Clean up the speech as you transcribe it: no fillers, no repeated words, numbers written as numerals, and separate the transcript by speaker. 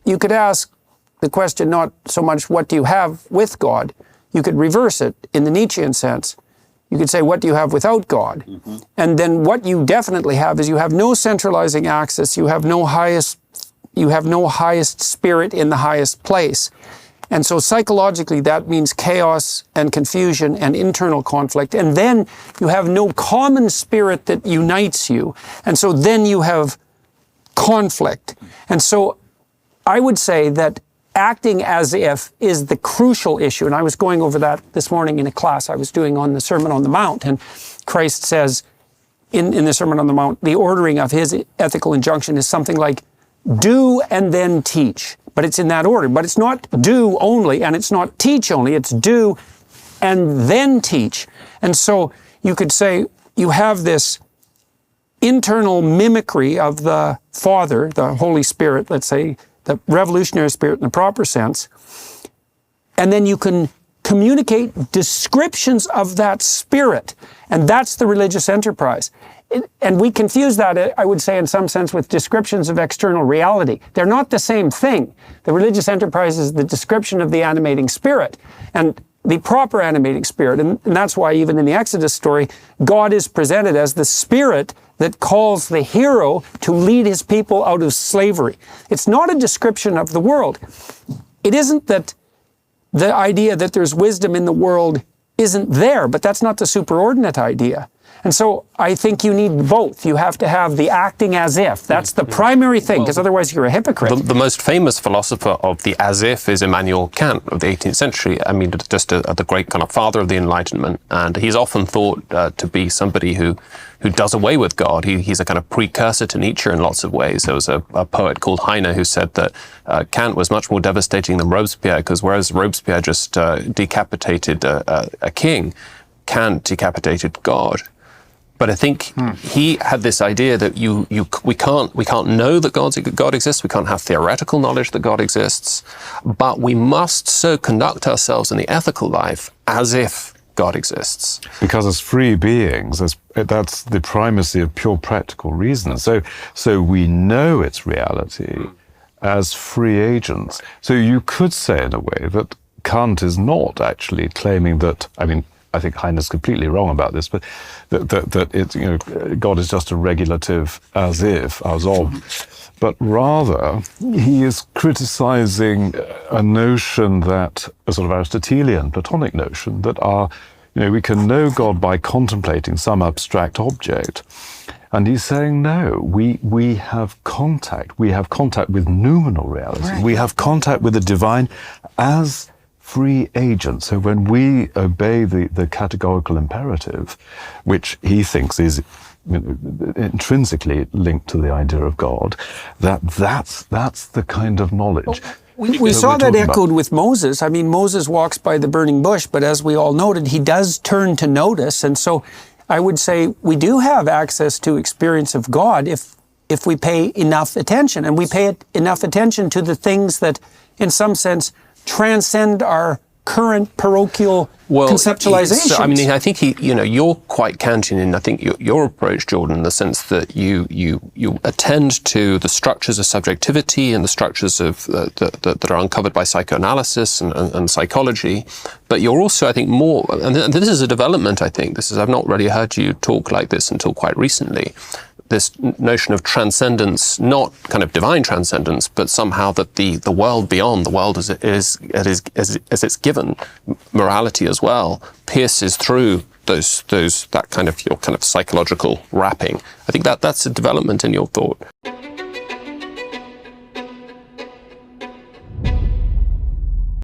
Speaker 1: you could ask the question not so much what do you have with God, you could reverse it in the Nietzschean sense. You could say, what do you have without God? Mm-hmm. And then what you definitely have is you have no centralizing axis, you have no highest spirit in the highest place. And so psychologically that means chaos and confusion and internal conflict. And then you have no common spirit that unites you. And so then you have conflict. And so I would say that acting as if is the crucial issue. And I was going over that this morning in a class I was doing on the Sermon on the Mount. And Christ says in the Sermon on the Mount, the ordering of his ethical injunction is something like, do and then teach. But it's in that order. But it's not do only and it's not teach only. It's do and then teach. And so you could say you have this internal mimicry of the Father, the Holy Spirit, let's say, the revolutionary spirit in the proper sense, and then you can communicate descriptions of that spirit, and that's the religious enterprise. And we confuse that, I would say, in some sense, with descriptions of external reality. They're not the same thing. The religious enterprise is the description of the animating spirit, and the proper animating spirit, and that's why even in the Exodus story, God is presented as the spirit that calls the hero to lead his people out of slavery. It's not a description of the world. It isn't that the idea that there's wisdom in the world isn't there, but that's not the superordinate idea. And so I think you need both. You have to have the acting as if. That's the primary thing, because otherwise you're a hypocrite.
Speaker 2: The most famous philosopher of the as if is Immanuel Kant of the 18th century. I mean, just the great kind of father of the Enlightenment. And he's often thought to be somebody who does away with God. He's a kind of precursor to Nietzsche in lots of ways. There was a poet called Heine who said that Kant was much more devastating than Robespierre, because whereas Robespierre just decapitated a king, Kant decapitated God. But I think he had this idea that we can't know that God exists. We can't have theoretical knowledge that God exists, but we must so conduct ourselves in the ethical life as if God exists.
Speaker 3: Because as free beings, that's the primacy of pure practical reason. So we know its reality as free agents. So you could say in a way that Kant is not actually claiming that, I mean, I think Heine's completely wrong about this, but that it's, God is just a regulative as if, as of. But rather, he is criticizing a notion that, a sort of Aristotelian, Platonic notion, that we can know God by contemplating some abstract object. And he's saying, no, we have contact. We have contact with noumenal reality. Right. We have contact with the divine as free agent. So when we obey the categorical imperative, which he thinks is intrinsically linked to the idea of God, that's the kind of knowledge.
Speaker 1: We saw that echoed with Moses. I mean, Moses walks by the burning bush, but as we all noted, he does turn to notice. And so I would say we do have access to experience of God if we pay enough attention. And we pay enough attention to the things that, in some sense, transcend our current parochial conceptualizations.
Speaker 2: So, I mean, I think you're quite Kantian in, I think, your approach, Jordan, in the sense that you attend to the structures of subjectivity and the structures of that are uncovered by psychoanalysis and psychology. But you're also, I think, more, and this is a development, I think. I've not really heard you talk like this until quite recently. This notion of transcendence, not kind of divine transcendence, but somehow that the world beyond, the world as it's given, morality as well, pierces through that kind of your kind of psychological wrapping. I think that's a development in your thought.